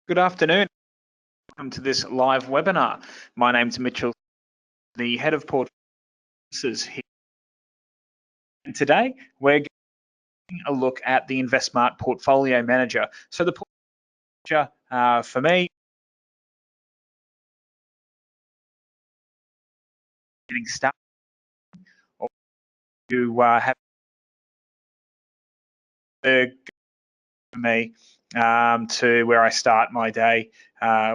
Good afternoon. Welcome to this live webinar. My name's Mitchell, the head of portfolios here. And today we're getting a look at the InvestSMART portfolio manager. So the portfolio manager for me, getting started, or you have for me to where I start my day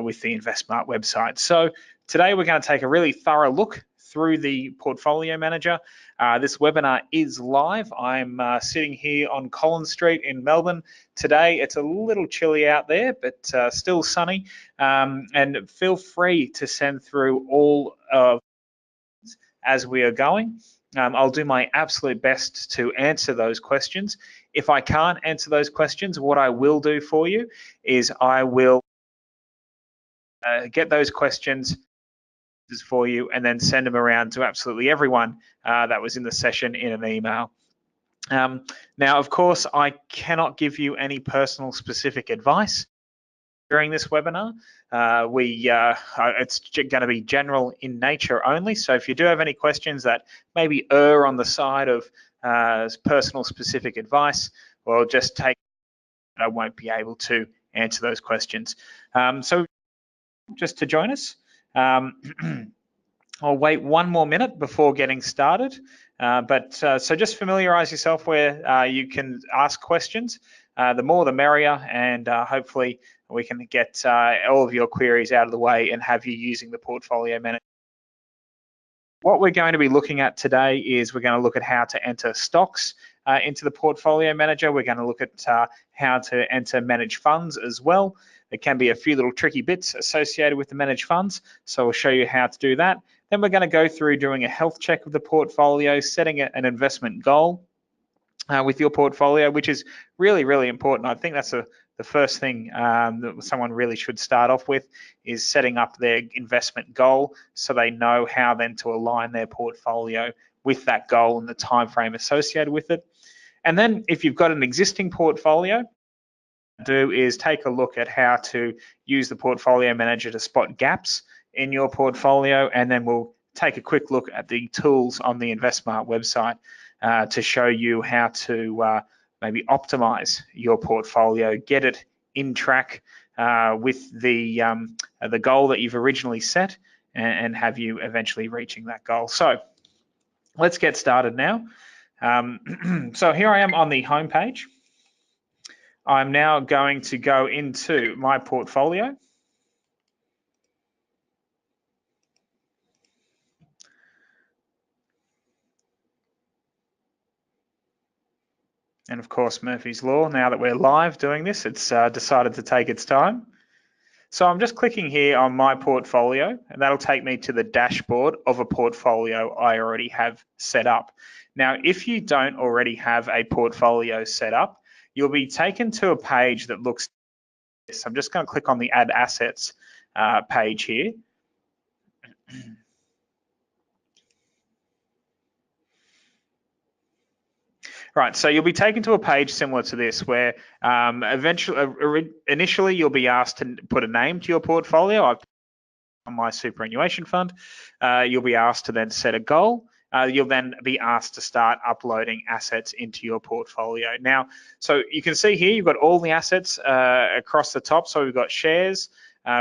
with the InvestSMART website. So today we're going to take a really thorough look through the portfolio manager. This webinar is live. I'm sitting here on Collins Street in Melbourne today. It's a little chilly out there, but still sunny. And feel free to send through all of as we are going. I'll do my absolute best to answer those questions. If I can't answer those questions, what I will do for you is I will get those questions for you and then send them around to absolutely everyone that was in the session in an email. Now, of course, I cannot give you any personal specific advice during this webinar. It's going to be general in nature only. So if you do have any questions that maybe err on the side of personal specific advice, well, just take it. I won't be able to answer those questions. So just to join us, I'll wait one more minute before getting started. So just familiarize yourself where you can ask questions. The more the merrier, and hopefully we can get all of your queries out of the way and have you using the portfolio manager. What we're going to be looking at today is we're going to look at how to enter stocks into the portfolio manager. We're going to look at how to enter managed funds as well. There can be a few little tricky bits associated with the managed funds, so we'll show you how to do that. Then we're going to go through doing a health check of the portfolio, setting an investment goal with your portfolio, which is really, really important. I think that's the first thing that someone really should start off with, is setting up their investment goal so they know how then to align their portfolio with that goal and the time frame associated with it. And then if you've got an existing portfolio, do is take a look at how to use the portfolio manager to spot gaps in your portfolio, and then we'll take a quick look at the tools on the InvestSMART website to show you how to maybe optimize your portfolio, get it in track with the goal that you've originally set, and have you eventually reaching that goal. So let's get started now. So here I am on the home page. I'm now going to go into my portfolio. And of course, Murphy's Law, now that we're live doing this, it's decided to take its time. So I'm just clicking here on my portfolio, and that'll take me to the dashboard of a portfolio I already have set up. Now, if you don't already have a portfolio set up, you'll be taken to a page that looks like this. I'm just going to click on the Add Assets page here. Right, so you'll be taken to a page similar to this where initially you'll be asked to put a name to your portfolio. I've on my superannuation fund. You'll be asked to then set a goal. You'll then be asked to start uploading assets into your portfolio. Now, so you can see here you've got all the assets across the top. So we've got shares,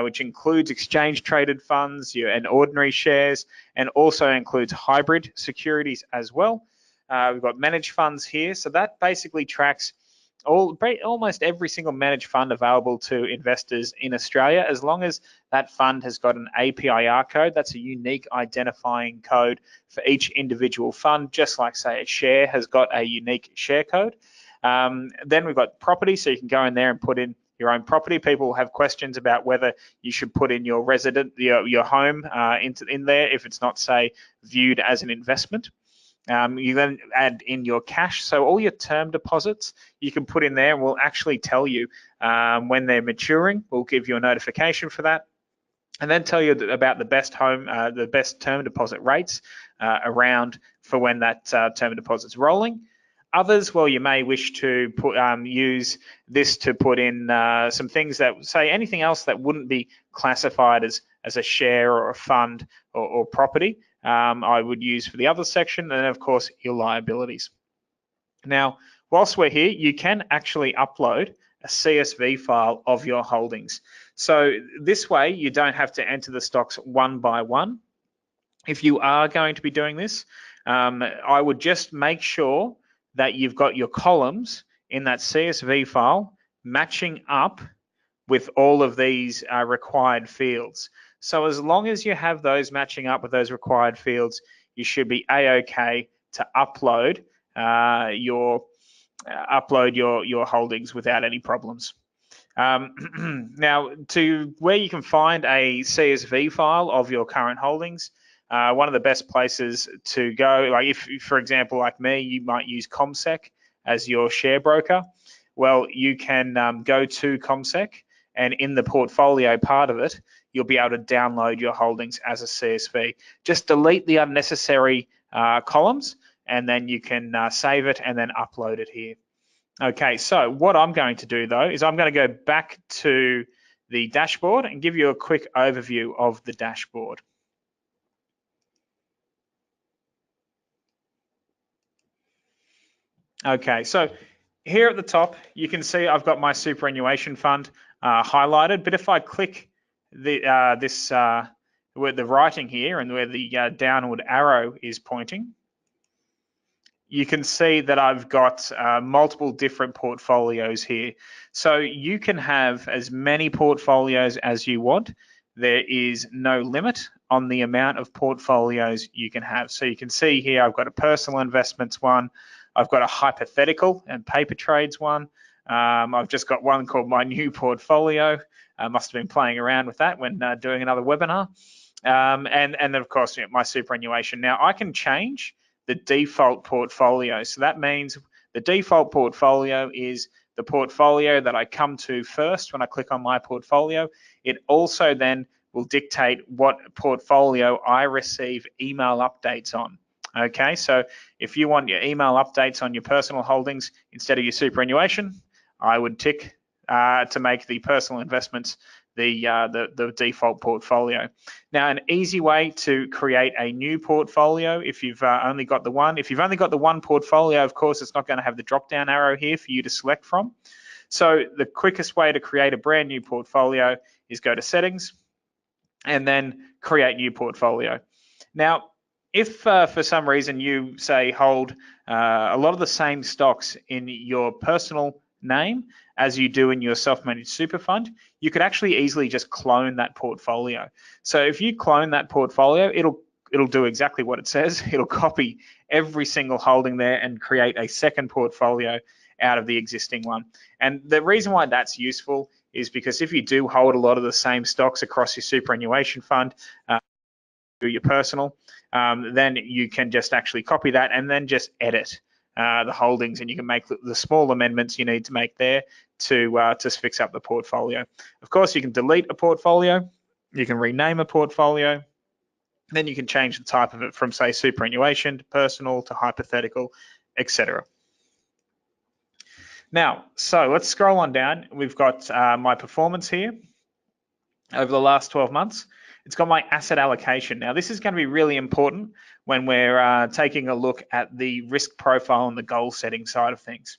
which includes exchange traded funds and ordinary shares, and also includes hybrid securities as well. We've got managed funds here. So that basically tracks almost every single managed fund available to investors in Australia, as long as that fund has got an APIR code. That's a unique identifying code for each individual fund, just like, say, a share has got a unique share code. Then we've got property, so you can go in there and put in your own property. People have questions about whether you should put in your your home in there if it's not, say, viewed as an investment. You then add in your cash. So all your term deposits you can put in there, and we'll actually tell you when they're maturing. We'll give you a notification for that, and then tell you about the best term deposit rates around for when that term deposit's rolling. Others, well, you may wish to use this to put in some things that say anything else that wouldn't be classified as a share or a fund or property. I would use for the other section, and then of course your liabilities. Now, whilst we're here, you can actually upload a CSV file of your holdings. So this way you don't have to enter the stocks one by one. If you are going to be doing this, I would just make sure that you've got your columns in that CSV file matching up with all of these required fields. So as long as you have those matching up with those required fields, you should be a-okay to upload your holdings without any problems. Now, to where you can find a CSV file of your current holdings, one of the best places to go, like if, for example, like me, you might use CommSec as your share broker. Well, you can go to CommSec, and in the portfolio part of it, you'll be able to download your holdings as a CSV. Just delete the unnecessary columns, and then you can save it and then upload it here. Okay, so what I'm going to do though is I'm going to go back to the dashboard and give you a quick overview of the dashboard. Okay, so here at the top, you can see I've got my superannuation fund highlighted, but if I click the where the writing here and where the downward arrow is pointing, you can see that I've got multiple different portfolios here. So you can have as many portfolios as you want. There is no limit on the amount of portfolios you can have. So you can see here, I've got a personal investments one, I've got a hypothetical and paper trades one. I've just got one called my new portfolio. I must have been playing around with that when doing another webinar. And then of course, my superannuation. Now I can change the default portfolio. So that means the default portfolio is the portfolio that I come to first when I click on my portfolio. It also then will dictate what portfolio I receive email updates on. Okay, so if you want your email updates on your personal holdings instead of your superannuation, I would tick to make the personal investments the default portfolio. Now, an easy way to create a new portfolio if you've only got the one. If you've only got the one portfolio, of course, it's not going to have the drop-down arrow here for you to select from. So the quickest way to create a brand new portfolio is go to Settings and then Create New Portfolio. Now, if for some reason you say hold a lot of the same stocks in your personal name as you do in your self-managed super fund, you could actually easily just clone that portfolio. So if you clone that portfolio, it'll do exactly what it says. It'll copy every single holding there and create a second portfolio out of the existing one. And the reason why that's useful is because if you do hold a lot of the same stocks across your superannuation fund, your personal, then you can just actually copy that and then just edit the holdings, and you can make the small amendments you need to make there to fix up the portfolio. Of course, you can delete a portfolio, you can rename a portfolio, then you can change the type of it from, say, superannuation to personal to hypothetical, etc. Now, so let's scroll on down. We've got my performance here over the last 12 months. It's got my asset allocation. Now, this is going to be really important when we're taking a look at the risk profile and the goal setting side of things.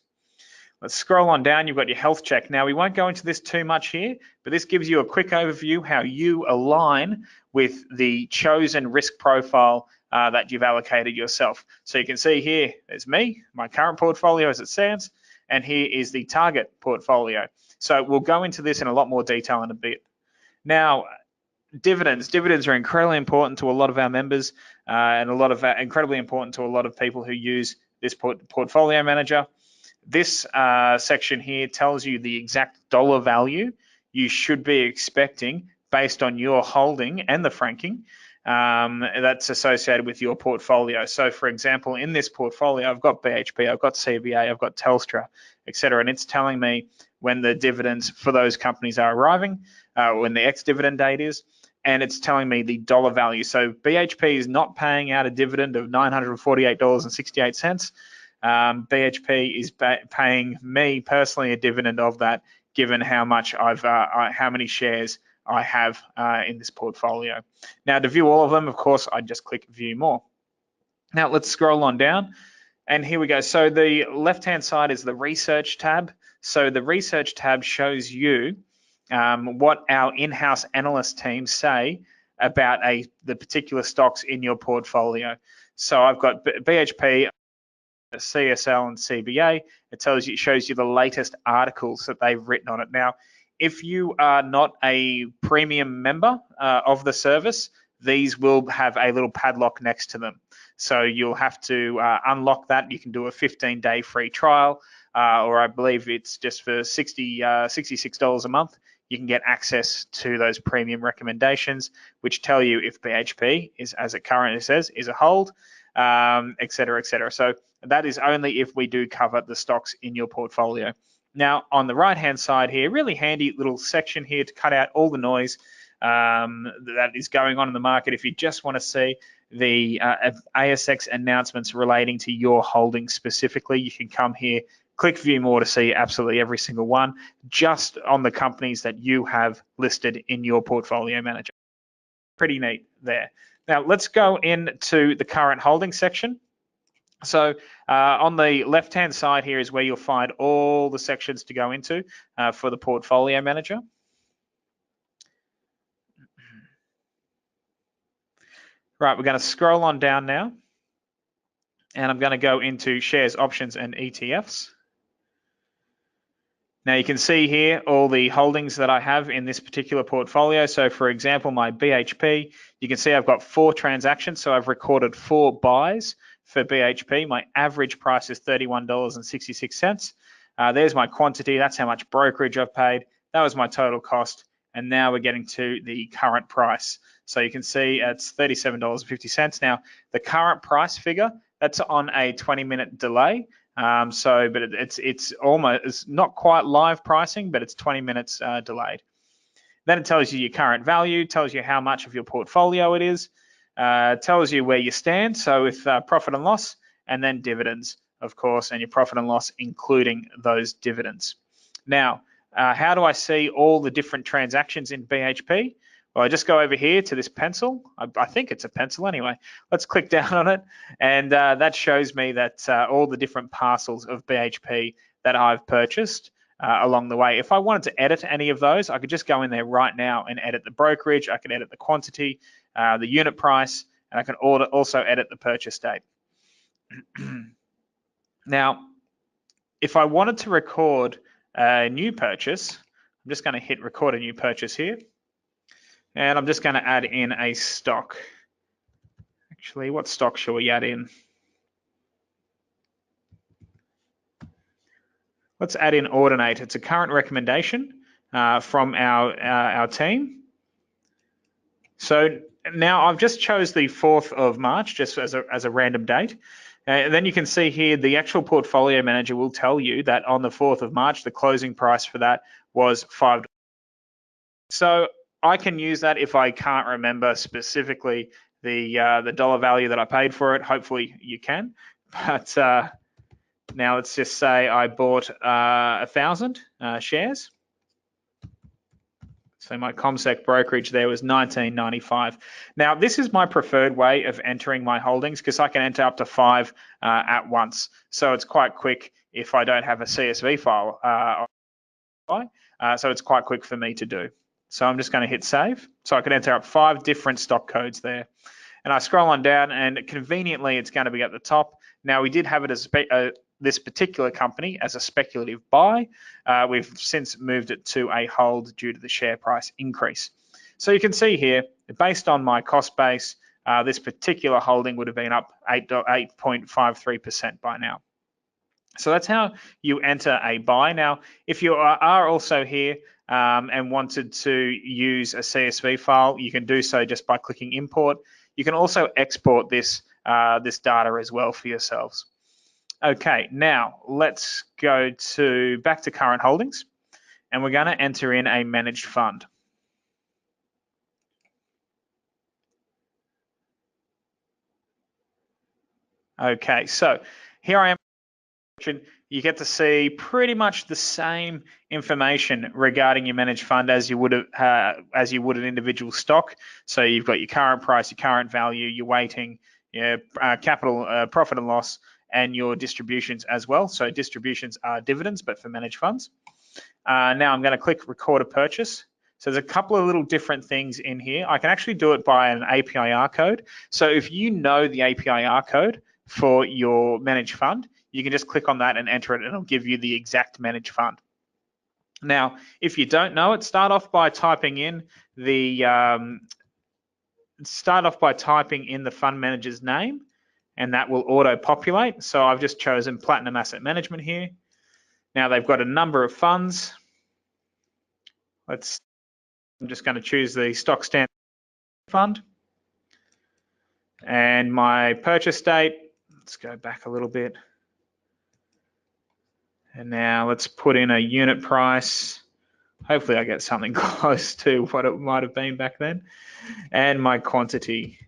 Let's scroll on down. You've got your health check. Now, we won't go into this too much here, but this gives you a quick overview how you align with the chosen risk profile that you've allocated yourself. So you can see here, there's me, my current portfolio as it stands, and here is the target portfolio. So we'll go into this in a lot more detail in a bit. Now, dividends are incredibly important to a lot of our members and incredibly important to a lot of people who use this portfolio manager. This section here tells you the exact dollar value you should be expecting based on your holding and the franking that's associated with your portfolio. So for example, in this portfolio, I've got BHP, I've got CBA, I've got Telstra, etc. And it's telling me when the dividends for those companies are arriving, when the ex-dividend date is, and it's telling me the dollar value. So BHP is not paying out a dividend of $948.68. BHP is paying me personally a dividend of that, given how much how many shares I have in this portfolio. Now, to view all of them, of course, I just click View More. Now, let's scroll on down. And here we go. So the left-hand side is the Research tab. So the Research tab shows you what our in-house analyst teams say about the particular stocks in your portfolio. So I've got BHP, CSL, and CBA. It shows you the latest articles that they've written on it. Now, if you are not a premium member of the service, these will have a little padlock next to them. So you'll have to unlock that. You can do a 15-day free trial, or I believe it's just for $66 a month. You can get access to those premium recommendations, which tell you if BHP is, as it currently says, is a hold, et cetera, et cetera. So that is only if we do cover the stocks in your portfolio. Now, on the right-hand side here, really handy little section here to cut out all the noise that is going on in the market. If you just want to see the ASX announcements relating to your holdings specifically, you can come here, click View More to see absolutely every single one, just on the companies that you have listed in your portfolio manager. Pretty neat there. Now, let's go into the current holding section. So on the left-hand side here is where you'll find all the sections to go into for the portfolio manager. Right, we're going to scroll on down now, and I'm going to go into shares, options, and ETFs. Now you can see here all the holdings that I have in this particular portfolio. So for example, my BHP, you can see I've got 4 transactions. So I've recorded 4 buys for BHP. My average price is $31.66. There's my quantity. That's how much brokerage I've paid. That was my total cost. And now we're getting to the current price. So you can see it's $37.50. Now, the current price figure, that's on a 20-minute delay. But it's not quite live pricing, but it's 20 minutes delayed. Then it tells you your current value, tells you how much of your portfolio it is, tells you where you stand. So with profit and loss, and then dividends, of course, and your profit and loss, including those dividends. Now, how do I see all the different transactions in BHP? Well, I just go over here to this pencil. I think it's a pencil anyway. Let's click down on it, and that shows me that all the different parcels of BHP that I've purchased along the way. If I wanted to edit any of those, I could just go in there right now and edit the brokerage. I could edit the quantity, the unit price, and I can also edit the purchase date. Now, if I wanted to record a new purchase, I'm just going to hit record a new purchase here. And I'm just going to add in a stock. Actually, what stock shall we add in? Let's add in Ordinate. It's a current recommendation from our team. So now I've just chose the 4th of March just as a random date. And then you can see here the actual portfolio manager will tell you that on the 4th of March, the closing price for that was $5. So I can use that if I can't remember specifically the dollar value that I paid for it. Hopefully you can. But now let's just say I bought 1,000 shares. So my ComSec brokerage there was $19.95. Now this is my preferred way of entering my holdings because I can enter up to 5 at once. So it's quite quick if I don't have a CSV file. So it's quite quick for me to do. So I'm just going to hit save. So I can enter up 5 different stock codes there. And I scroll on down and conveniently it's going to be at the top. Now we did have it as this particular company as a speculative buy. We've since moved it to a hold due to the share price increase. So you can see here, based on my cost base, this particular holding would have been up 8.53% by now. So that's how you enter a buy. Now, if you are also here and wanted to use a CSV file, you can do so just by clicking import. You can also export this data as well for yourselves. Okay, now let's go back to current holdings, and we're going to enter in a managed fund. Okay, so here I am. you get to see pretty much the same information regarding your managed fund as you would an individual stock. So you've got your current price, your current value, your weighting, your capital, profit and loss, and your distributions as well. So distributions are dividends, but for managed funds. Now I'm going to click record a purchase. So there's a couple of little different things in here. I can actually do it by an APIR code. So if you know the APIR code for your managed fund, you can just click on that and enter it, and it'll give you the exact managed fund. Now, if you don't know it, start off by typing in the fund manager's name, and that will auto-populate. So I've just chosen Platinum Asset Management here. Now they've got a number of funds. I'm just going to choose the stock standard fund. And my purchase date, let's go back a little bit. And now let's put in a unit price. Hopefully I get something close to what it might have been back then. And my quantity,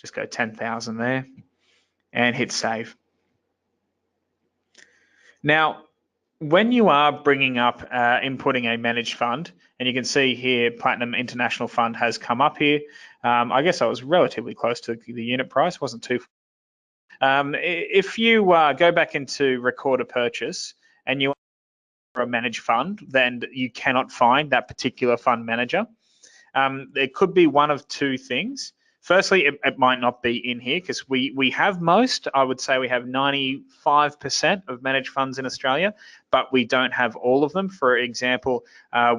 just go 10,000 there and hit save. Now, when you are bringing up inputting a managed fund, and you can see here Platinum International Fund has come up here. I guess I was relatively close to the unit price, wasn't too. If you go back into record a purchase and you are a managed fund, then you cannot find that particular fund manager. There could be one of two things. Firstly, it might not be in here because we have most. I would say we have 95% of managed funds in Australia, but we don't have all of them. For example,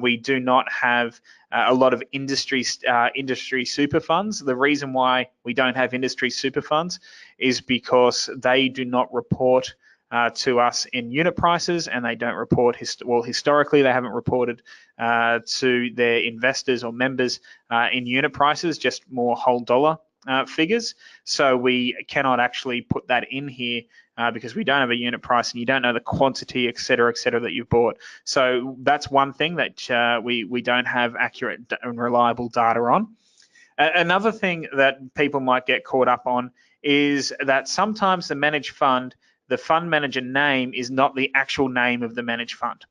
we do not have a lot of industry super funds. The reason why we don't have industry super funds is because they do not report to us in unit prices, and they don't report, historically they haven't reported to their investors or members in unit prices, just more whole dollar figures. So we cannot actually put that in here because we don't have a unit price and you don't know the quantity, et cetera, that you've bought. So that's one thing that we don't have accurate and reliable data on. Another thing that people might get caught up on is that sometimes the managed fund, the fund manager name is not the actual name of the managed fund.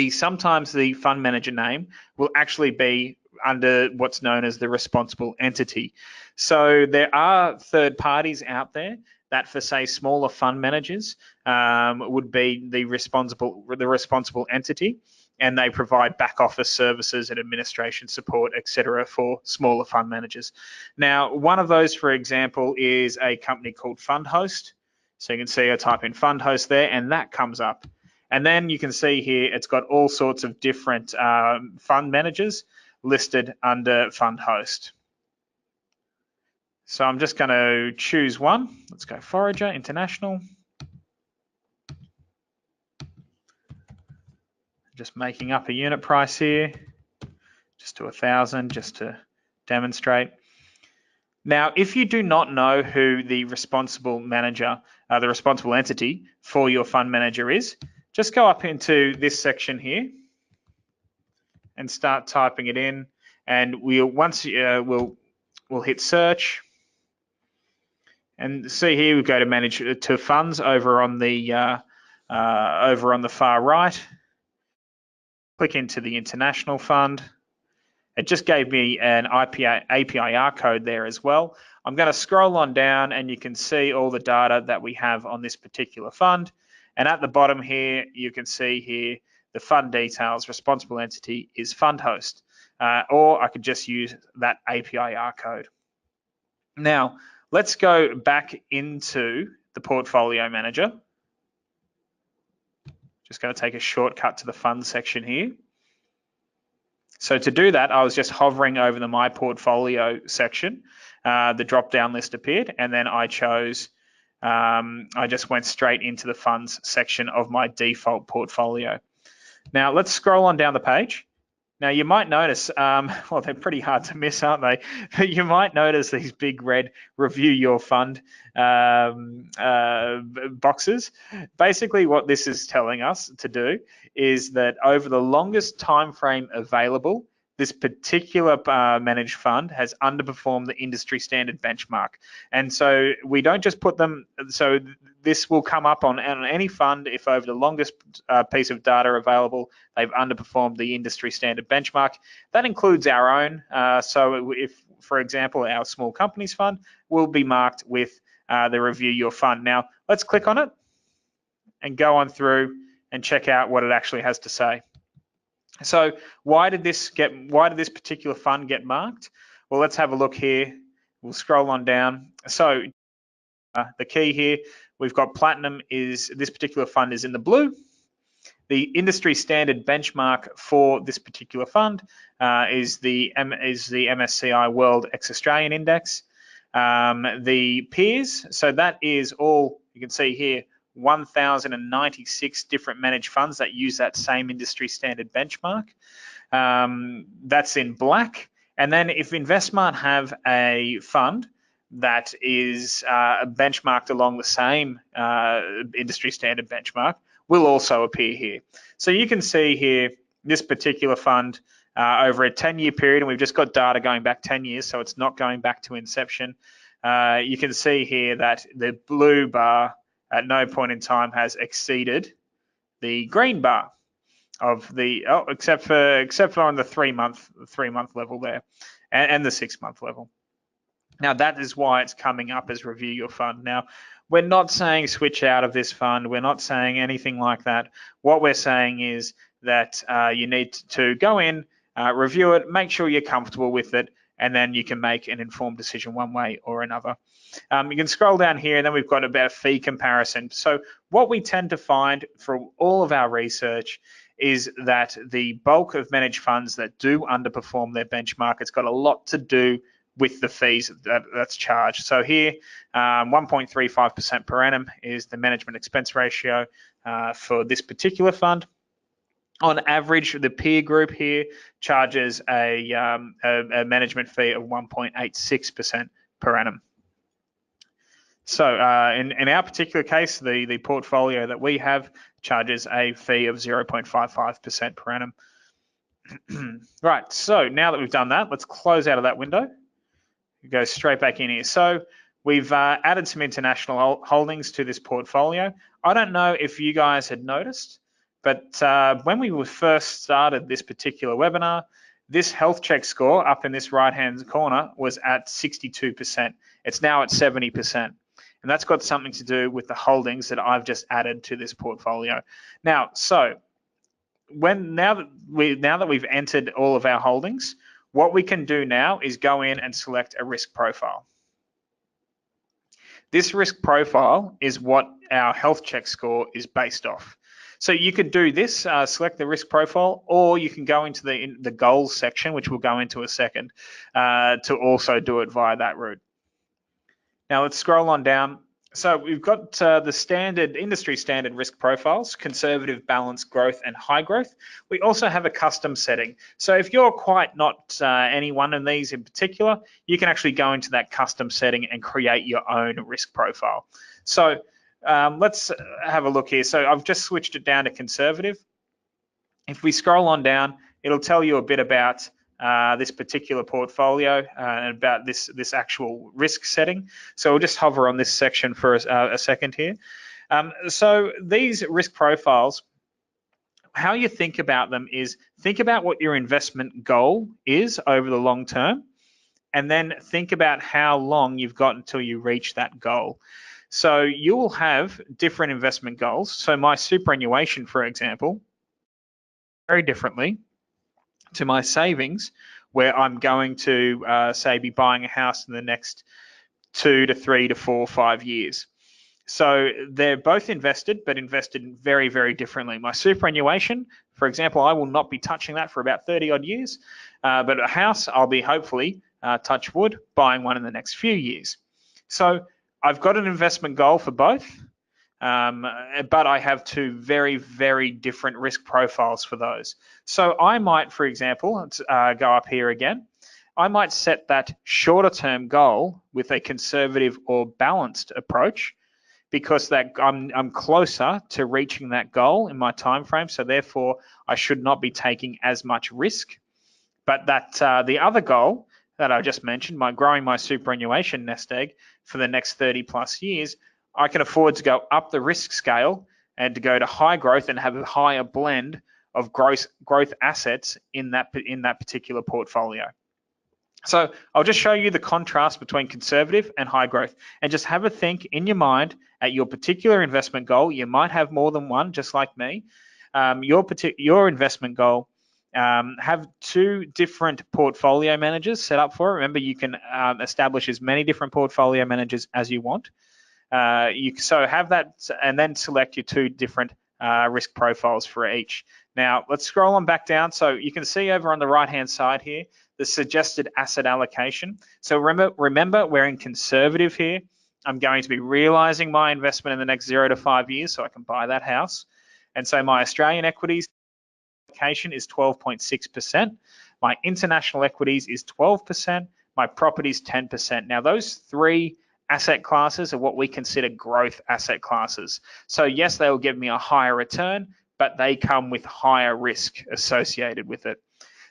Sometimes the fund manager name will actually be under what's known as the responsible entity. So there are third parties out there that, for say smaller fund managers, would be the responsible entity, and they provide back office services and administration support, etc., for smaller fund managers. Now, one of those, for example, is a company called FundHost. So you can see I type in FundHost there, and that comes up. And then you can see here it's got all sorts of different fund managers listed under FundHost. So I'm just going to choose one. Let's go Forager International. Just making up a unit price here, just to 1,000, just to demonstrate. Now, if you do not know who the responsible manager, the responsible entity for your fund manager is, just go up into this section here and start typing it in. And we'll hit search. And see here, we go to manage to funds over on the far right. Click into the international fund. It just gave me an APIR code there as well. I'm going to scroll on down, and you can see all the data that we have on this particular fund. And at the bottom here, you can see here the fund details. Responsible entity is FundHost, or I could just use that APIR code. Now, let's go back into the portfolio manager. Just going to take a shortcut to the fund section here. So to do that, I was just hovering over the My Portfolio section. The drop-down list appeared, and then I chose, I just went straight into the funds section of my default portfolio. Now let's scroll on down the page. Now you might notice, well, they're pretty hard to miss, aren't they? But you might notice these big red review your fund boxes. Basically what this is telling us to do is that over the longest time frame available, this particular managed fund has underperformed the industry standard benchmark. And so we don't just put them, so this will come up on any fund if over the longest piece of data available, they've underperformed the industry standard benchmark. That includes our own. So if, for example, our small companies fund will be marked with the review your fund. Now, let's click on it and go on through and check out what it actually has to say. So why did this particular fund get marked? Well, let's have a look here. We'll scroll on down. So the key here, we've got platinum is this particular fund is in the blue. The industry standard benchmark for this particular fund is the MSCI World ex-Australian Index. The peers, so that is all, you can see here, 1,096 different managed funds that use that same industry standard benchmark. That's in black. And then if InvestSMART have a fund that is benchmarked along the same industry standard benchmark, will also appear here. So you can see here, this particular fund over a 10-year period, and we've just got data going back 10 years, so it's not going back to inception. You can see here that the blue bar at no point in time has exceeded the green bar of the, except for on the three month level there, and the 6-month level. Now that is why it's coming up as review your fund. Now, we're not saying switch out of this fund. We're not saying anything like that. What we're saying is that you need to go in, review it, make sure you're comfortable with it, and then you can make an informed decision one way or another. You can scroll down here, and then we've got about a fee comparison. So what we tend to find from all of our research is that the bulk of managed funds that do underperform their benchmark, it's got a lot to do with the fees that's charged. So here, 1.35% per annum is the management expense ratio for this particular fund. On average, the peer group here charges a management fee of 1.86% per annum. So in our particular case, the portfolio that we have charges a fee of 0.55% per annum. Right, so now that we've done that, let's close out of that window. Go straight back in here. So we've added some international holdings to this portfolio. I don't know if you guys had noticed, but when we first started this particular webinar, this health check score up in this right-hand corner was at 62%. It's now at 70%. And that's got something to do with the holdings that I've just added to this portfolio. Now, so now that we've entered all of our holdings, what we can do now is go in and select a risk profile. This risk profile is what our health check score is based off. So you could do this, select the risk profile, or you can go into the goals section, which we'll go into a second, to also do it via that route. Now let's scroll on down. So we've got the industry standard risk profiles, conservative, balanced, growth, and high growth. We also have a custom setting. So if you're quite not any one of these in particular, you can actually go into that custom setting and create your own risk profile. So let's have a look here. So I've just switched it down to conservative. If we scroll on down, it'll tell you a bit about this particular portfolio and about this actual risk setting. So we'll just hover on this section for a second here. So these risk profiles, how you think about them is think about what your investment goal is over the long term, and then think about how long you've got until you reach that goal. So you will have different investment goals. So my superannuation, for example, very differently to my savings, where I'm going to say be buying a house in the next 2 to 3 to 4 or 5 years. So they're both invested, but invested very, very differently. My superannuation, for example, I will not be touching that for about 30 odd years, but a house, I'll be hopefully, touch wood, buying one in the next few years. So I've got an investment goal for both, but I have two very, very different risk profiles for those. So I might, for example, go up here again, I might set that shorter term goal with a conservative or balanced approach, because I'm closer to reaching that goal in my time frame, so therefore I should not be taking as much risk. But that the other goal that I just mentioned, growing my superannuation nest egg for the next 30 plus years, I can afford to go up the risk scale and to go to high growth and have a higher blend of growth assets in that particular portfolio. So I'll just show you the contrast between conservative and high growth, and just have a think in your mind at your particular investment goal. You might have more than one, just like me. Your investment goal, have two different portfolio managers set up for it. Remember, you can establish as many different portfolio managers as you want. So have that, and then select your two different risk profiles for each. Now let's scroll on back down. So you can see over on the right hand side here, the suggested asset allocation. So remember, we're in conservative here. I'm going to be realizing my investment in the next 0 to 5 years so I can buy that house. And so my Australian equities allocation is 12.6%. My international equities is 12%. My properties 10%. Now those three asset classes are what we consider growth asset classes. So yes, they will give me a higher return, but they come with higher risk associated with it.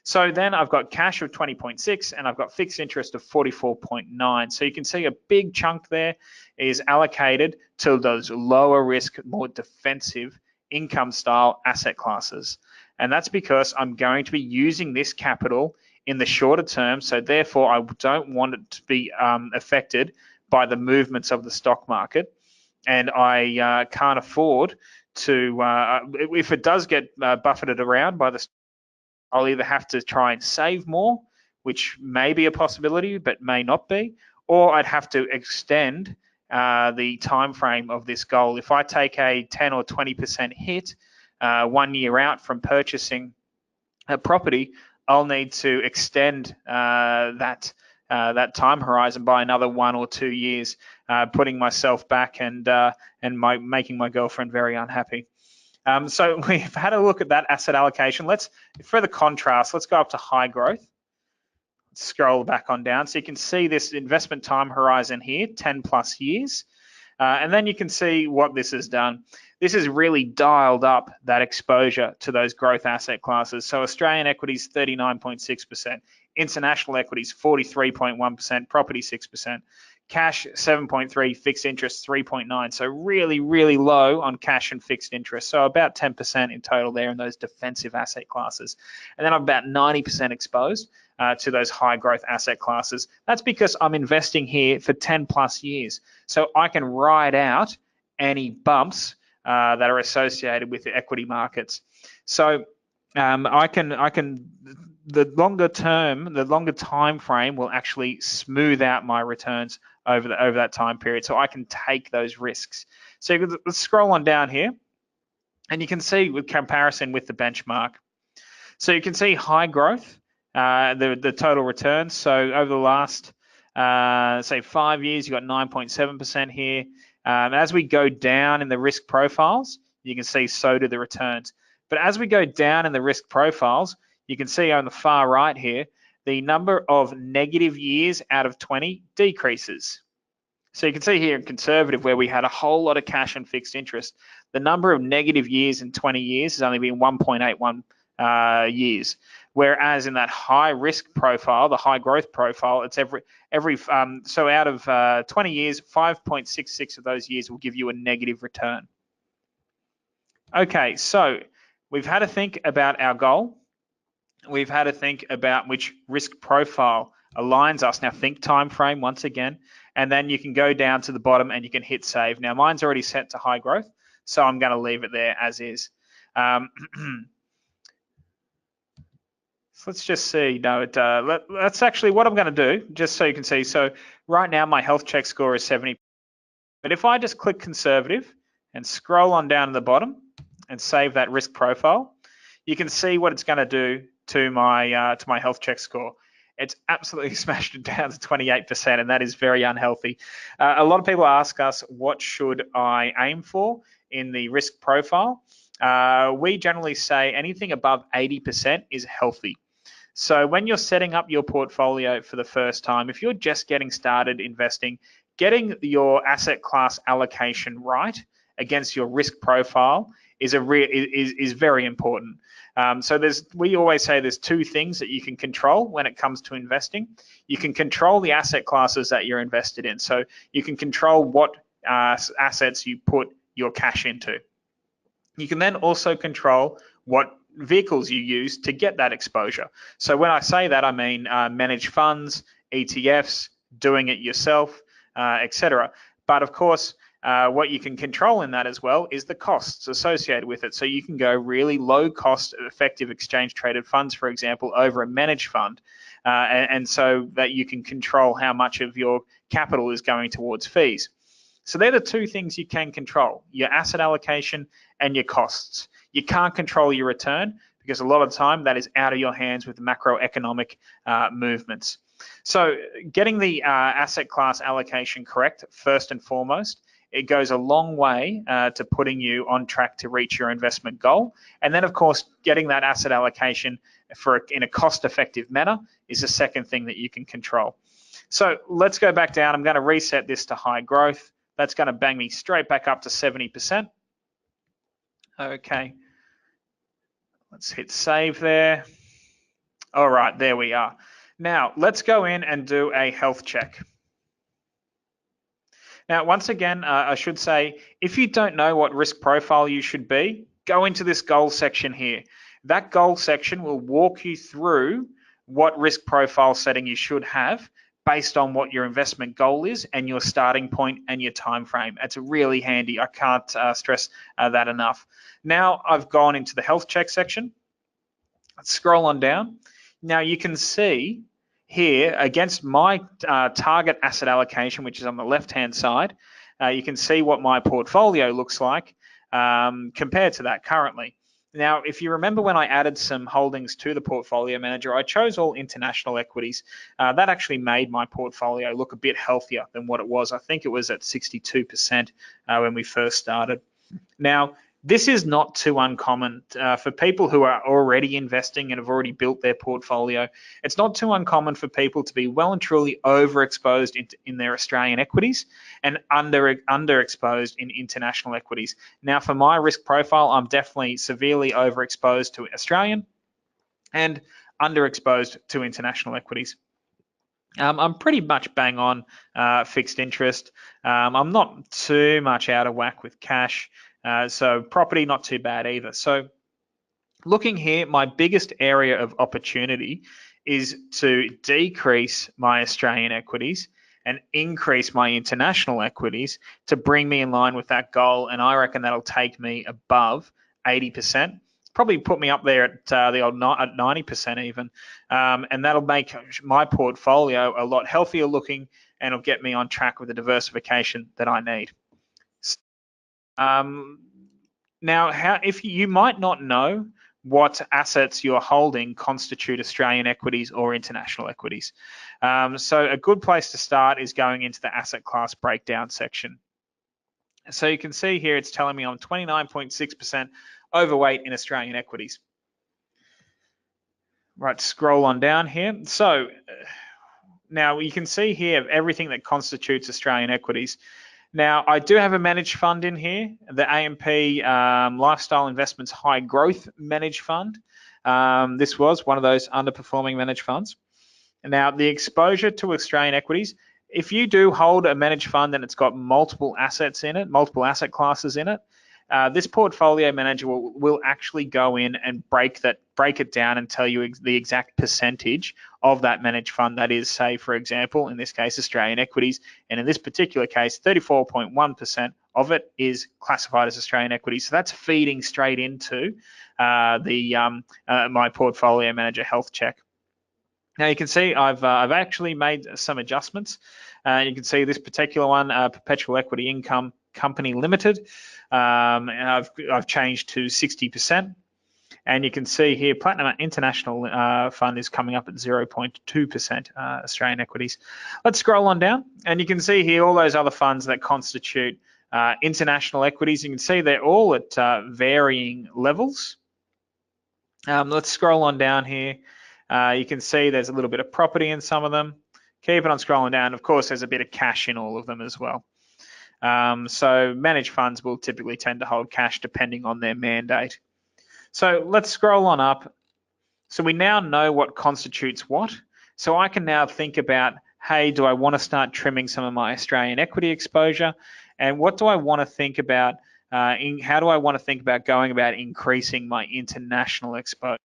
So then I've got cash of 20.6 and I've got fixed interest of 44.9. So you can see a big chunk there is allocated to those lower risk, more defensive income style asset classes. And that's because I'm going to be using this capital in the shorter term. So therefore I don't want it to be affected by the movements of the stock market. And I can't afford to, if it does get buffeted around by the, I'll either have to try and save more, which may be a possibility, but may not be, or I'd have to extend the time frame of this goal. If I take a 10 or 20% hit 1 year out from purchasing a property, I'll need to extend that time horizon by another 1 or 2 years, putting myself back and making my girlfriend very unhappy. So we've had a look at that asset allocation. For the contrast, let's go up to high growth. Let's scroll back on down. So you can see this investment time horizon here, 10 plus years. And then you can see what this has done. This has really dialed up that exposure to those growth asset classes. So Australian equities, 39.6%, international equities, 43.1%, property 6%, cash 7.3, fixed interest 3.9. So really, really low on cash and fixed interest. So about 10% in total there in those defensive asset classes. And then I'm about 90% exposed to those high growth asset classes. That's because I'm investing here for 10 plus years. So I can ride out any bumps that are associated with the equity markets. So the longer time frame will actually smooth out my returns over that time period. So I can take those risks. So let's scroll on down here, and you can see with comparison with the benchmark. So you can see high growth, the total returns. So over the last say 5 years, you got 9.7% here. As we go down in the risk profiles, you can see so do the returns. But as we go down in the risk profiles, you can see on the far right here, the number of negative years out of 20 decreases. So you can see here in conservative, where we had a whole lot of cash and fixed interest, the number of negative years in 20 years has only been 1.81 years. Whereas in that high risk profile, the high growth profile, it's so out of 20 years, 5.66 of those years will give you a negative return. Okay, so we've had to think about our goal. We've had to think about which risk profile aligns us. Now think time frame once again, and then you can go down to the bottom and you can hit save. Now mine's already set to high growth, so I'm going to leave it there as is. So let's just see. No, that's actually what I'm going to do, just so you can see. So right now my health check score is 70. But if I just click conservative and scroll on down to the bottom and save that risk profile, you can see what it's going to do to my health check score. It's absolutely smashed it down to 28%, and that is very unhealthy. A lot of people ask us, what should I aim for in the risk profile? We generally say anything above 80% is healthy. So when you're setting up your portfolio for the first time, if you're just getting started investing, getting your asset class allocation right against your risk profile is very important. So we always say there's two things that you can control when it comes to investing. You can control the asset classes that you're invested in. So you can control what assets you put your cash into. You can then also control what vehicles you use to get that exposure. So when I say that, I mean managed funds, ETFs, doing it yourself, etc. But of course, what you can control in that as well is the costs associated with it. So you can go really low cost, effective exchange traded funds, for example, over a managed fund. And so that you can control how much of your capital is going towards fees. So they're the two things you can control, your asset allocation and your costs. You can't control your return because a lot of the time that is out of your hands with macroeconomic movements. So getting the asset class allocation correct, first and foremost, it goes a long way to putting you on track to reach your investment goal. And then, of course, getting that asset allocation in a cost-effective manner is the second thing that you can control. So let's go back down. I'm going to reset this to high growth. That's going to bang me straight back up to 70%. Okay. Let's hit save there. All right, there we are. Now, let's go in and do a health check. Now, once again, I should say, if you don't know what risk profile you should be, go into this goal section here. That goal section will walk you through what risk profile setting you should have based on what your investment goal is and your starting point and your time frame. It's really handy. I can't stress that enough. Now I've gone into the health check section. Let's scroll on down. Now you can see here against my target asset allocation, which is on the left-hand side, you can see what my portfolio looks like compared to that currently. Now, if you remember when I added some holdings to the portfolio manager, I chose all international equities. That actually made my portfolio look a bit healthier than what it was. I think it was at 62% when we first started. Now, this is not too uncommon for people who are already investing and have already built their portfolio. It's not too uncommon for people to be well and truly overexposed in their Australian equities and underexposed in international equities. Now, for my risk profile, I'm definitely severely overexposed to Australian and underexposed to international equities. I'm pretty much bang on fixed interest. I'm not too much out of whack with cash. So property, not too bad either. So looking here, my biggest area of opportunity is to decrease my Australian equities and increase my international equities to bring me in line with that goal. And I reckon that'll take me above 80%. Probably put me up there at the old 90% even. And that'll make my portfolio a lot healthier looking and it'll get me on track with the diversification that I need. Now, if you might not know what assets you're holding constitute Australian equities or international equities. So a good place to start is going into the asset class breakdown section. So you can see here it's telling me I'm 29.6% overweight in Australian equities. Right, scroll on down here. So now you can see here everything that constitutes Australian equities. Now, I do have a managed fund in here, the AMP Lifestyle Investments High Growth Managed Fund. This was one of those underperforming managed funds. Now, the exposure to Australian equities, if you do hold a managed fund and it's got multiple assets in it, multiple asset classes in it, this portfolio manager will actually go in and break it down and tell you the exact percentage of that managed fund that is, say, for example, in this case, Australian equities. And in this particular case, 34.1% of it is classified as Australian equities. So that's feeding straight into my portfolio manager health check. Now you can see I've actually made some adjustments. You can see this particular one, Perpetual Equity Income Company Limited. And I've changed to 60%. And you can see here, Platinum International Fund is coming up at 0.2% Australian equities. Let's scroll on down, and you can see here all those other funds that constitute international equities. You can see they're all at varying levels. Let's scroll on down here. You can see there's a little bit of property in some of them. Keep it on scrolling down. Of course, there's a bit of cash in all of them as well. So managed funds will typically tend to hold cash depending on their mandate. So let's scroll on up. So we now know what constitutes what. So I can now think about, hey, do I want to start trimming some of my Australian equity exposure? And what do I want to think about? How do I want to think about going about increasing my international exposure?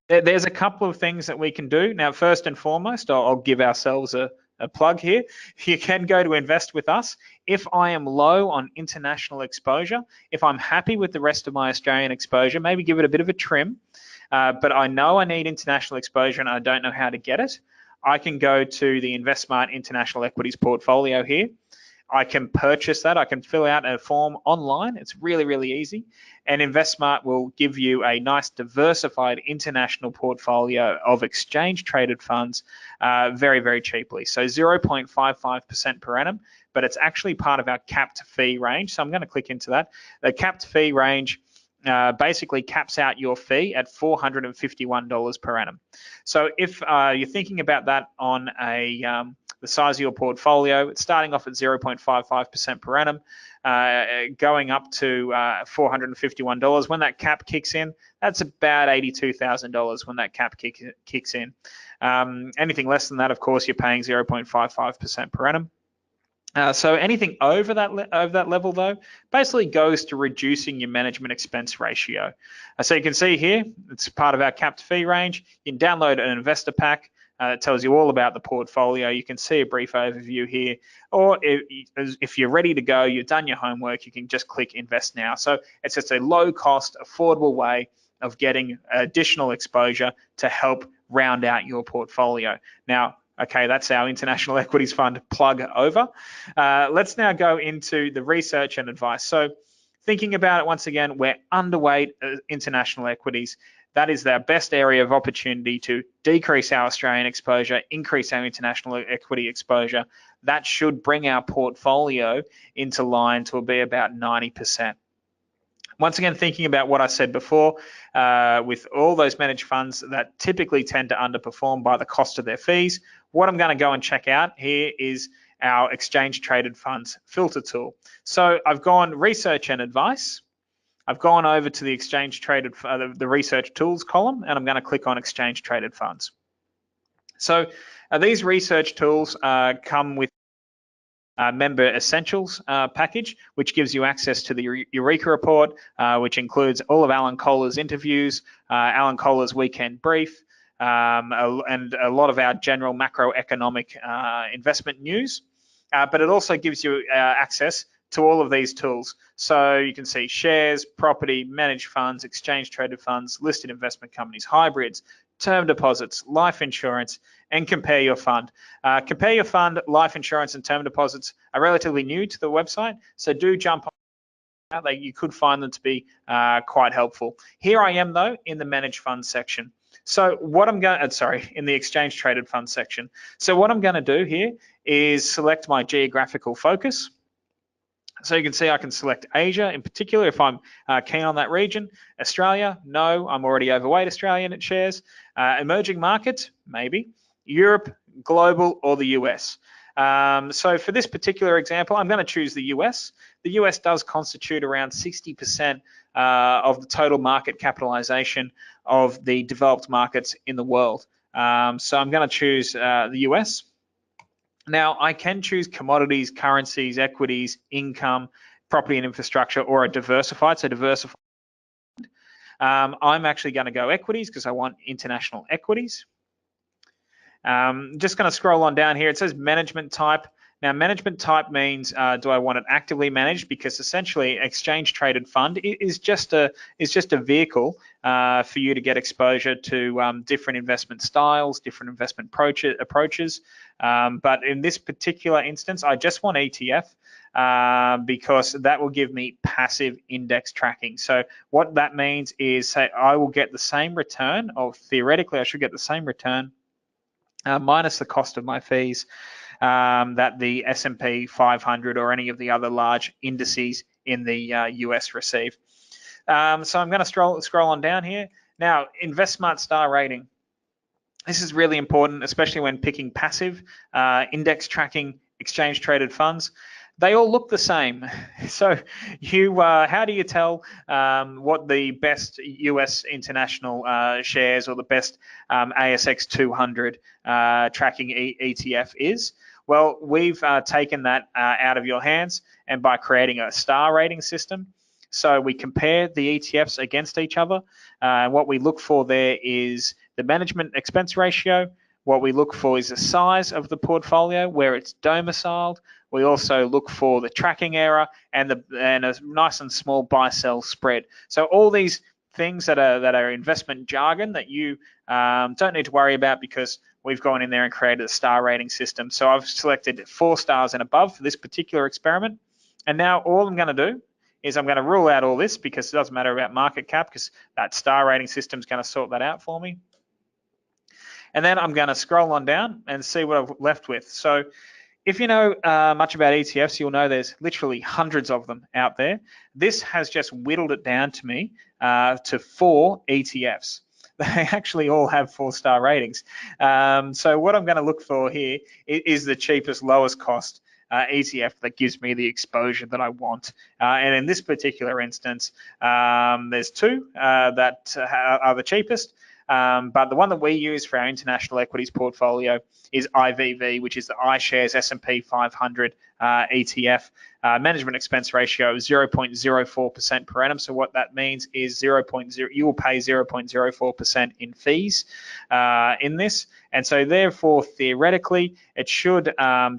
There's a couple of things that we can do. Now, first and foremost, I'll give ourselves a plug here. You can go to invest with us. If I am low on international exposure, if I'm happy with the rest of my Australian exposure, maybe give it a bit of a trim, but I know I need international exposure and I don't know how to get it, I can go to the InvestSMART International Equities portfolio here. I can purchase that. I can fill out a form online. It's really, really easy. And InvestSMART will give you a nice diversified international portfolio of exchange-traded funds very, very cheaply. So 0.55% per annum, but it's actually part of our capped fee range. So I'm going to click into that. The capped fee range basically caps out your fee at $451 per annum. So if you're thinking about that on the size of your portfolio, it's starting off at 0.55% per annum, going up to $451. When that cap kicks in, that's about $82,000 when that cap kicks in. Anything less than that, of course, you're paying 0.55% per annum. So anything over that level, though, basically goes to reducing your management expense ratio. So you can see here, it's part of our capped fee range. You can download an investor pack that tells you all about the portfolio. You can see a brief overview here. Or if you're ready to go, you've done your homework, you can just click Invest Now. So it's just a low-cost, affordable way of getting additional exposure to help round out your portfolio. Now, okay, that's our international equities fund plug over. Let's now go into the research and advice. So thinking about it once again, we're underweight international equities. That is our best area of opportunity to decrease our Australian exposure, increase our international equity exposure. That should bring our portfolio into line to be about 90%. Once again, thinking about what I said before, with all those managed funds that typically tend to underperform by the cost of their fees, what I'm going to go and check out here is our exchange traded funds filter tool. So I've gone research and advice. I've gone over to the exchange traded, the research tools column, and I'm going to click on exchange traded funds. So these research tools come with Member Essentials package, which gives you access to the Eureka report, which includes all of Alan Kohler's interviews, Alan Kohler's weekend brief, and a lot of our general macroeconomic investment news. But it also gives you access to all of these tools. So you can see shares, property, managed funds, exchange traded funds, listed investment companies, hybrids, term deposits, life insurance, and compare your fund. Compare your fund, life insurance, and term deposits are relatively new to the website, so do jump on. You could find them to be quite helpful. Here I am, though, in the managed funds section. So what I'm going to, in the exchange traded fund section. So what I'm going to do here is select my geographical focus. So you can see I can select Asia in particular if I'm keen on that region. Australia, no, I'm already overweight Australian shares. Emerging markets, maybe. Europe, global, or the US. So for this particular example, I'm going to choose the US. The US does constitute around 60% of the total market capitalization of the developed markets in the world. So I'm going to choose the US. Now, I can choose commodities, currencies, equities, income, property and infrastructure, or a diversified. So diversified. I'm actually going to go equities because I want international equities. Just going to scroll on down here. It says management type. Now, management type means do I want it actively managed? Because essentially, exchange traded fund is just a vehicle for you to get exposure to different investment styles, different investment approaches. But in this particular instance, I just want ETF because that will give me passive index tracking. So what that means is, say, I will get the same return, or theoretically, I should get the same return minus the cost of my fees that the S&P 500 or any of the other large indices in the US receive. So I'm going to scroll on down here. Now, InvestSMART star rating. This is really important, especially when picking passive. Index tracking exchange traded funds, they all look the same. So how do you tell what the best US international shares or the best ASX 200 tracking ETF is? Well, we've taken that out of your hands, and by creating a star rating system. So we compare the ETFs against each other. What we look for there is the management expense ratio. What we look for is the size of the portfolio, where it's domiciled. We also look for the tracking error and a nice and small buy-sell spread. So all these things that are investment jargon that you don't need to worry about, because we've gone in there and created a star rating system. So I've selected 4 stars and above for this particular experiment. And now all I'm going to do is I'm going to rule out all this, because it doesn't matter about market cap, because that star rating system is going to sort that out for me. And then I'm going to scroll on down and see what I've left with. So if you know much about ETFs, you'll know there's literally hundreds of them out there. This has just whittled it down to me to 4 ETFs. They actually all have 4-star ratings. So what I'm going to look for here is the cheapest, lowest cost ETF that gives me the exposure that I want. And in this particular instance, there's 2 that are the cheapest. But the one that we use for our international equities portfolio is IVV, which is the iShares S&P 500 ETF. Management expense ratio is 0.04% per annum. So what that means is you will pay 0.04% in fees in this. And so therefore, theoretically, it should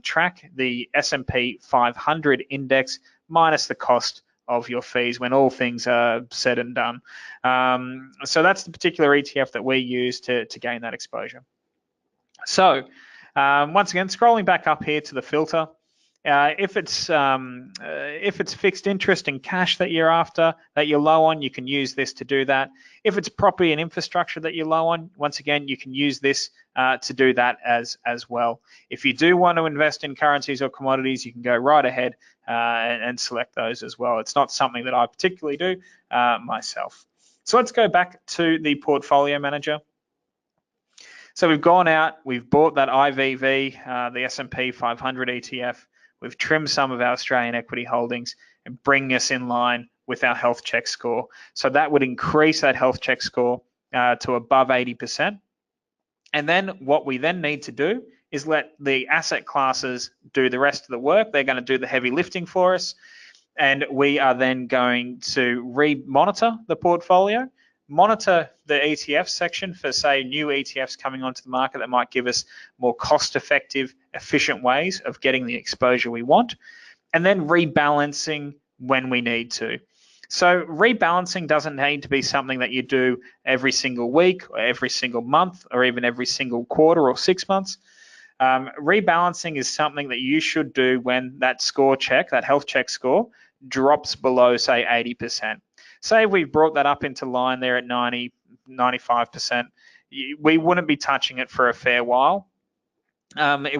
track the S&P 500 index minus the cost of your fees when all things are said and done. So that's the particular ETF that we use to gain that exposure. So once again, scrolling back up here to the filter, if it's fixed interest and cash that you're after, that you're low on, you can use this to do that. If it's property and infrastructure that you're low on, once again, you can use this to do that as well. If you do want to invest in currencies or commodities, you can go right ahead and select those as well. It's not something that I particularly do myself. So let's go back to the portfolio manager. So we've gone out, we've bought that IVV, the S&P 500 ETF. We've trimmed some of our Australian equity holdings and bring us in line with our health check score. So that would increase that health check score to above 80%. And then what we then need to do is let the asset classes do the rest of the work. They're going to do the heavy lifting for us. And we are then going to re-monitor the portfolio, monitor the ETF section for, say, new ETFs coming onto the market that might give us more cost-effective, efficient ways of getting the exposure we want, and then rebalancing when we need to. So rebalancing doesn't need to be something that you do every single week or every single month or even every single quarter or 6 months. Rebalancing is something that you should do when that score check, that health check score, drops below, say, 80%. Say we've brought that up into line there at 90, 95%, we wouldn't be touching it for a fair while.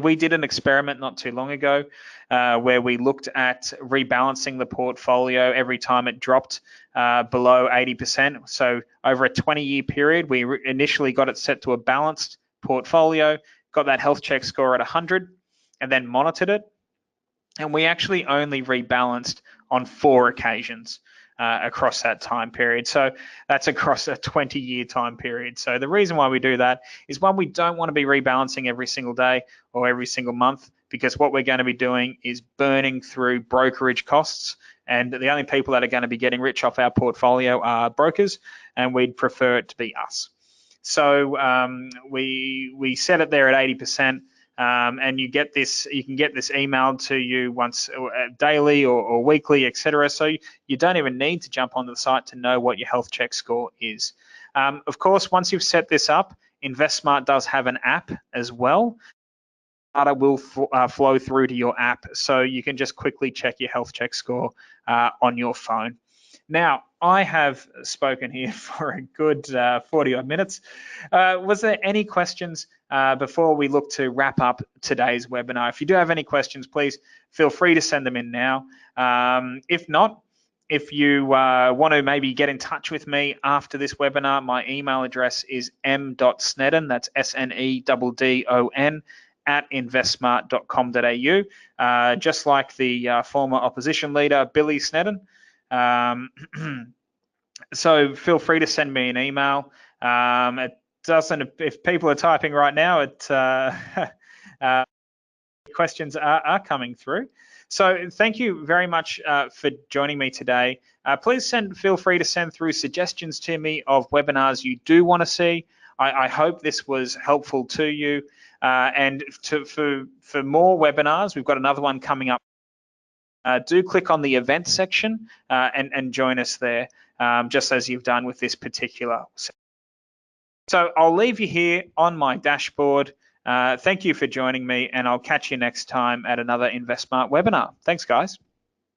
We did an experiment not too long ago where we looked at rebalancing the portfolio every time it dropped below 80%. So over a 20-year period, we initially got it set to a balanced portfolio, got that health check score at 100, and then monitored it. And we actually only rebalanced on 4 occasions across that time period. So that's across a 20-year time period. So the reason why we do that is, one, we don't want to be rebalancing every single day or every single month, because what we're going to be doing is burning through brokerage costs. And the only people that are going to be getting rich off our portfolio are brokers, and we'd prefer it to be us. So we set it there at 80%. And you can get this emailed to you once daily or weekly, etc. So you don't even need to jump onto the site to know what your health check score is. Of course, once you've set this up, InvestSMART does have an app as well. Data will flow through to your app, so you can just quickly check your health check score on your phone. Now, I have spoken here for a good 40-odd minutes. Was there any questions before we look to wrap up today's webinar? If you do have any questions, please feel free to send them in now. If not, if you want to maybe get in touch with me after this webinar, my email address is m.sneddon, that's SNEDDON, at investsmart.com.au, just like the former opposition leader, Billy Sneddon. So feel free to send me an email. It doesn't, if people are typing right now, questions are coming through. So thank you very much for joining me today. Please feel free to send through suggestions to me of webinars you do want to see. I hope this was helpful to you. And for more webinars, we've got another one coming up. Do click on the events section and join us there, just as you've done with this particular section. So I'll leave you here on my dashboard. Thank you for joining me, and I'll catch you next time at another InvestSMART webinar. Thanks, guys.